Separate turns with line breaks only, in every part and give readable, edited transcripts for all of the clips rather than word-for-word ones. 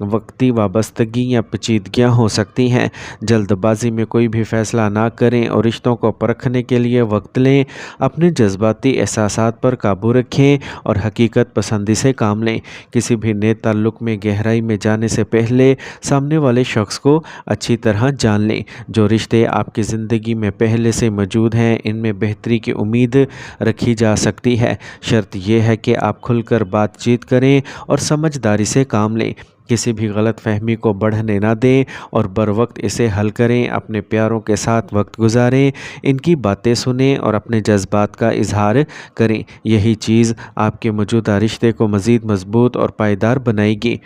وقتی وابستگی یا پیچیدگیاں ہو سکتی ہیں۔ جلد بازی میں کوئی بھی فیصلہ نہ کریں اور رشتوں کو پرکھنے کے لیے وقت لیں۔ اپنے جذباتی احساسات پر قابو رکھیں اور حقیقت پسندی سے کام لیں۔ کسی بھی نئے تعلق میں گہرائی میں جانے سے پہلے سامنے والے شخص کو اچھی طرح جان لیں۔ جو رشتے آپ کی زندگی میں پہلے سے موجود ہیں ان میں بہتری کی امید رکھی جا سکتی ہے۔ شرط یہ ہے کہ آپ کھل کر بات چیت کریں اور سمجھداری سے کام لیں۔ کسی بھی غلط فہمی کو بڑھنے نہ دیں اور بروقت اسے حل کریں۔ اپنے پیاروں کے ساتھ وقت گزاریں، ان کی باتیں سنیں اور اپنے جذبات کا اظہار کریں۔ یہی چیز آپ کے موجودہ رشتے کو مزید مضبوط اور پائیدار بنائے گی۔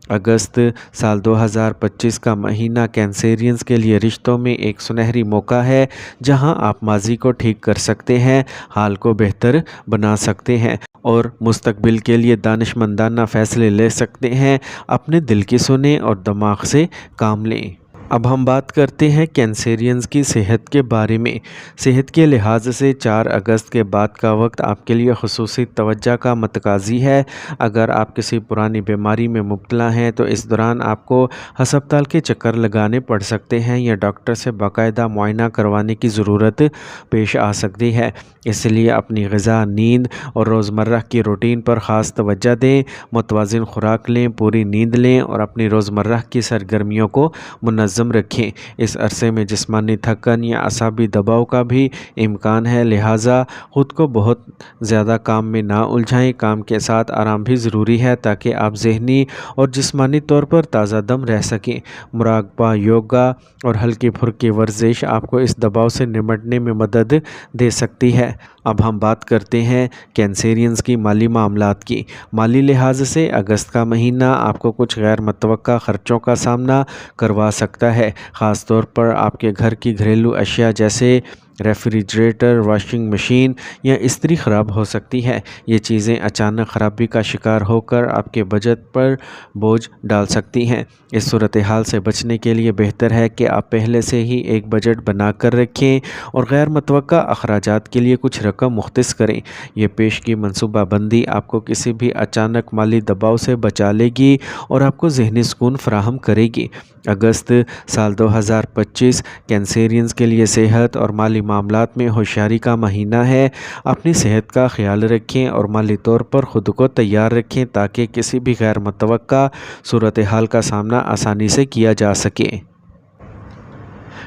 اگست سال 2025 کا مہینہ کینسیرینز کے لیے رشتوں میں ایک سنہری موقع ہے جہاں آپ ماضی کو ٹھیک کر سکتے ہیں، حال کو بہتر بنا سکتے ہیں اور مستقبل کے لیے دانشمندانہ فیصلے لے سکتے ہیں۔ اپنے دل کی سنیں اور دماغ سے کام لیں۔ اب ہم بات کرتے ہیں کینسیرینز کی صحت کے بارے میں۔ صحت کے لحاظ سے 4 اگست کے بعد کا وقت آپ کے لیے خصوصی توجہ کا متقاضی ہے۔ اگر آپ کسی پرانی بیماری میں مبتلا ہیں تو اس دوران آپ کو ہسپتال کے چکر لگانے پڑ سکتے ہیں یا ڈاکٹر سے باقاعدہ معائنہ کروانے کی ضرورت پیش آ سکتی ہے۔ اس لیے اپنی غذا، نیند اور روزمرہ کی روٹین پر خاص توجہ دیں۔ متوازن خوراک لیں، پوری نیند لیں اور اپنی روزمرہ کی سرگرمیوں کو منظم رکھیں۔ اس عرصے میں جسمانی تھکن یا اعصابی دباؤ کا بھی امکان ہے، لہٰذا خود کو بہت زیادہ کام میں نہ الجھائیں۔ کام کے ساتھ آرام بھی ضروری ہے تاکہ آپ ذہنی اور جسمانی طور پر تازہ دم رہ سکیں۔ مراقبہ، یوگا اور ہلکی پھلکی ورزش آپ کو اس دباؤ سے نمٹنے میں مدد دے سکتی ہے۔ اب ہم بات کرتے ہیں کینسیرینز کی مالی معاملات کی۔ مالی لحاظ سے اگست کا مہینہ آپ کو کچھ غیر متوقع خرچوں کا سامنا کروا سکتا ہے، خاص طور پر آپ کے گھر کی گھریلو اشیاء جیسے ریفریجریٹر، واشنگ مشین یا استری خراب ہو سکتی ہے۔ یہ چیزیں اچانک خرابی کا شکار ہو کر آپ کے بجٹ پر بوجھ ڈال سکتی ہیں۔ اس صورتحال سے بچنے کے لیے بہتر ہے کہ آپ پہلے سے ہی ایک بجٹ بنا کر رکھیں اور غیر متوقع اخراجات کے لیے کچھ رقم مختص کریں۔ یہ پیشگی منصوبہ بندی آپ کو کسی بھی اچانک مالی دباؤ سے بچا لے گی اور آپ کو ذہنی سکون فراہم کرے گی۔ اگست سال 2025 کینسیرینز کے لیے صحت اور مالی معاملات میں ہوشیاری کا مہینہ ہے۔ اپنی صحت کا خیال رکھیں اور مالی طور پر خود کو تیار رکھیں تاکہ کسی بھی غیر متوقع صورتحال کا سامنا آسانی سے کیا جا سکے۔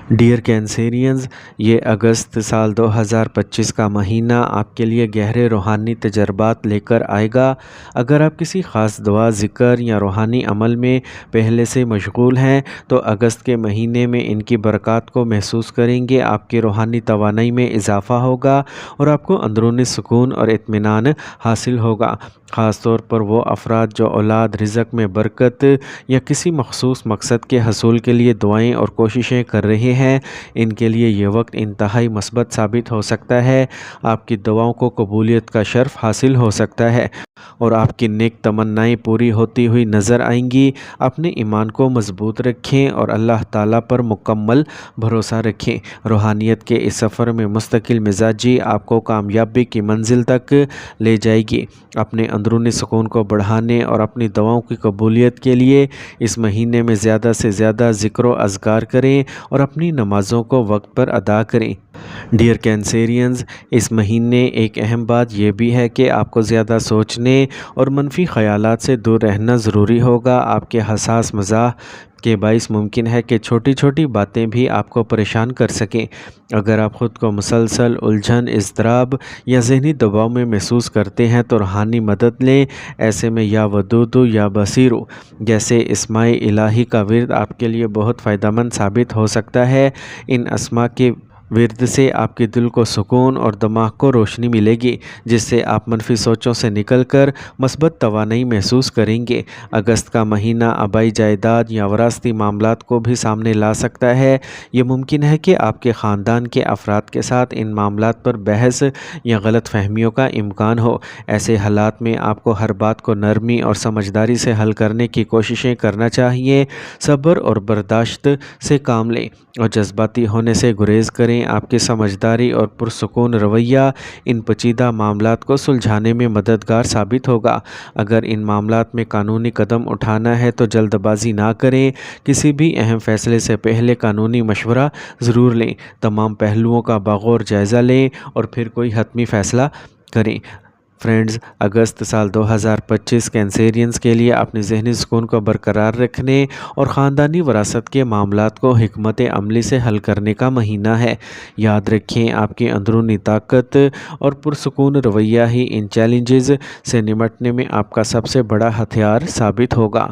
ڈیئر کینسیرینز، یہ اگست سال 2025 کا مہینہ آپ کے لیے گہرے روحانی تجربات لے کر آئے گا۔ اگر آپ کسی خاص دعا، ذکر یا روحانی عمل میں پہلے سے مشغول ہیں تو اگست کے مہینے میں ان کی برکات کو محسوس کریں گے۔ آپ کی روحانی توانائی میں اضافہ ہوگا اور آپ کو اندرونی سکون اور اطمینان حاصل ہوگا۔ خاص طور پر وہ افراد جو اولاد، رزق میں برکت یا کسی مخصوص مقصد کے حصول کے لیے دعائیں اور کوششیں کر رہے ہیں، ان کے لیے یہ وقت انتہائی مثبت ثابت ہو سکتا ہے۔ آپ کی دعاؤں کو قبولیت کا شرف حاصل ہو سکتا ہے اور آپ کی نیک تمنائیں پوری ہوتی ہوئی نظر آئیں گی۔ اپنے ایمان کو مضبوط رکھیں اور اللہ تعالیٰ پر مکمل بھروسہ رکھیں۔ روحانیت کے اس سفر میں مستقل مزاجی آپ کو کامیابی کی منزل تک لے جائے گی۔ اپنے اندرونی سکون کو بڑھانے اور اپنی دعاؤں کی قبولیت کے لیے اس مہینے میں زیادہ سے زیادہ ذکر و اذکار کریں اور اپنی نمازوں کو وقت پر ادا کریں۔ ڈیئر کینسیرینز، اس مہینے ایک اہم بات یہ بھی ہے کہ آپ کو زیادہ سوچنے اور منفی خیالات سے دور رہنا ضروری ہوگا۔ آپ کے حساس مزاج کے باعث ممکن ہے کہ چھوٹی چھوٹی باتیں بھی آپ کو پریشان کر سکیں۔ اگر آپ خود کو مسلسل الجھن، اضطراب یا ذہنی دباؤ میں محسوس کرتے ہیں تو روحانی مدد لیں۔ ایسے میں یا ودودو یا بصیرو جیسے اسماء الہی کا ورد آپ کے لیے بہت فائدہ مند ثابت ہو سکتا ہے۔ ان اسماء کے ورد سے آپ کے دل کو سکون اور دماغ کو روشنی ملے گی، جس سے آپ منفی سوچوں سے نکل کر مثبت توانائی محسوس کریں گے۔ اگست کا مہینہ آبائی جائیداد یا وراثتی معاملات کو بھی سامنے لا سکتا ہے۔ یہ ممکن ہے کہ آپ کے خاندان کے افراد کے ساتھ ان معاملات پر بحث یا غلط فہمیوں کا امکان ہو۔ ایسے حالات میں آپ کو ہر بات کو نرمی اور سمجھداری سے حل کرنے کی کوششیں کرنا چاہیے۔ صبر اور برداشت سے کام لیں اور جذباتی ہونے سے گریز کریں۔ کریں۔ آپ کی سمجھداری اور پرسکون رویہ ان پیچیدہ معاملات کو سلجھانے میں مددگار ثابت ہوگا۔ اگر ان معاملات میں قانونی قدم اٹھانا ہے تو جلد بازی نہ کریں۔ کسی بھی اہم فیصلے سے پہلے قانونی مشورہ ضرور لیں۔ تمام پہلوؤں کا بغور جائزہ لیں اور پھر کوئی حتمی فیصلہ کریں۔ فرینڈز، اگست سال 2025 کینسیرینز کے لیے اپنی ذہنی سکون کو برقرار رکھنے اور خاندانی وراثت کے معاملات کو حکمت عملی سے حل کرنے کا مہینہ ہے۔ یاد رکھیں، آپ کی اندرونی طاقت اور پرسکون رویہ ہی ان چیلنجز سے نمٹنے میں آپ کا سب سے بڑا ہتھیار ثابت ہوگا۔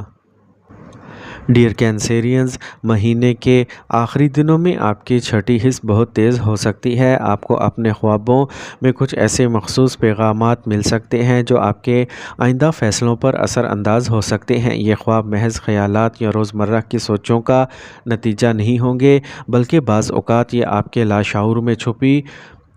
ڈیئر کینسیرینز، مہینے کے آخری دنوں میں آپ کی چھٹی حس بہت تیز ہو سکتی ہے۔ آپ کو اپنے خوابوں میں کچھ ایسے مخصوص پیغامات مل سکتے ہیں جو آپ کے آئندہ فیصلوں پر اثر انداز ہو سکتے ہیں۔ یہ خواب محض خیالات یا روزمرہ کی سوچوں کا نتیجہ نہیں ہوں گے، بلکہ بعض اوقات یہ آپ کے لاشعور میں چھپی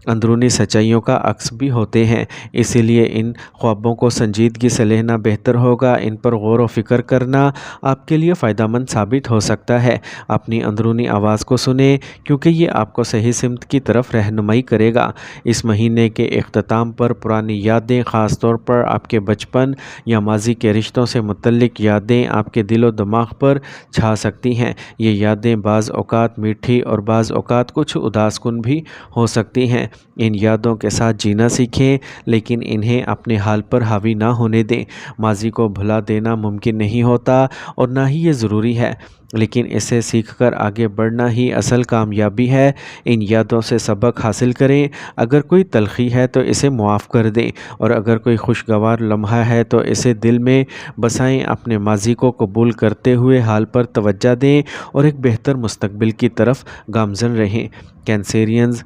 اندرونی سچائیوں کا عکس بھی ہوتے ہیں۔ اسی لیے ان خوابوں کو سنجیدگی سے لینا بہتر ہوگا۔ ان پر غور و فکر کرنا آپ کے لیے فائدہ مند ثابت ہو سکتا ہے۔ اپنی اندرونی آواز کو سنیں، کیونکہ یہ آپ کو صحیح سمت کی طرف رہنمائی کرے گا۔ اس مہینے کے اختتام پر پرانی یادیں، خاص طور پر آپ کے بچپن یا ماضی کے رشتوں سے متعلق یادیں آپ کے دل و دماغ پر چھا سکتی ہیں۔ یہ یادیں بعض اوقات میٹھی اور بعض اوقات کچھ اداس کن بھی ہو سکتی ہیں۔ ان یادوں کے ساتھ جینا سیکھیں، لیکن انہیں اپنے حال پر حاوی نہ ہونے دیں۔ ماضی کو بھلا دینا ممکن نہیں ہوتا اور نہ ہی یہ ضروری ہے، لیکن اسے سیکھ کر آگے بڑھنا ہی اصل کامیابی ہے۔ ان یادوں سے سبق حاصل کریں۔ اگر کوئی تلخی ہے تو اسے معاف کر دیں، اور اگر کوئی خوشگوار لمحہ ہے تو اسے دل میں بسائیں۔ اپنے ماضی کو قبول کرتے ہوئے حال پر توجہ دیں اور ایک بہتر مستقبل کی طرف گامزن رہیں۔ کینسیرینز،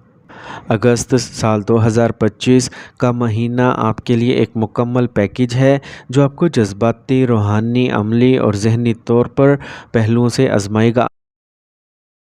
اگست سال 2025 کا مہینہ آپ کے لیے ایک مکمل پیکیج ہے جو آپ کو جذباتی، روحانی، عملی اور ذہنی طور پر پہلوؤں سے آزمائے گا۔